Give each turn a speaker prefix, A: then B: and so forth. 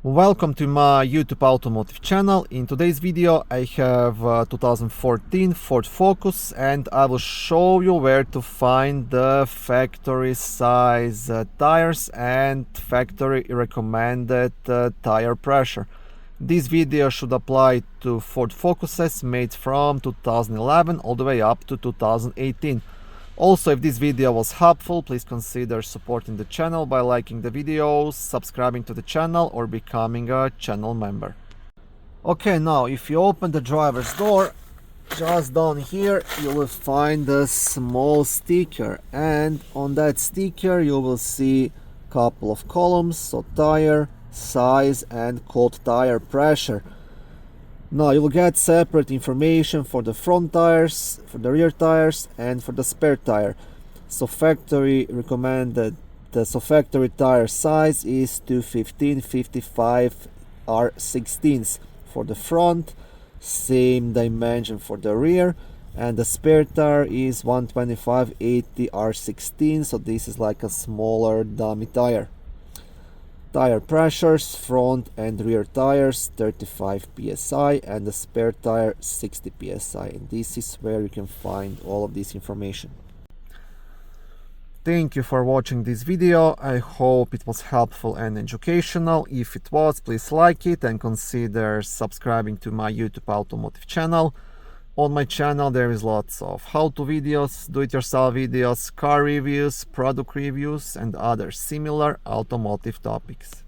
A: Welcome to my YouTube automotive channel. In today's video I have 2014 Ford Focus and I will show you where to find the factory size tires and factory recommended tire pressure. This video should apply to Ford Focuses made from 2011 all the way up to 2018. Also, if this video was helpful, please consider supporting the channel by liking the videos, subscribing to the channel or becoming a channel member. Okay, now if you open the driver's door, just down here you will find a small sticker, and on that sticker you will see a couple of columns, so tire, size and cold tire pressure. Now you will get separate information for the front tires, for the rear tires and for the spare tire. So factory recommended, so factory tire size is 215/55 R16s for the front, same dimension for the rear, and the spare tire is 125/80 R16, so this is like a smaller dummy tire. Tire pressures, front and rear tires 35 psi and the spare tire 60 psi, and this is where you can find all of this information. Thank you for watching this video. I hope it was helpful and educational. If it was, please like it and consider subscribing to my YouTube automotive channel. On my channel there is lots of how-to videos, do-it-yourself videos, car reviews, product reviews and other similar automotive topics.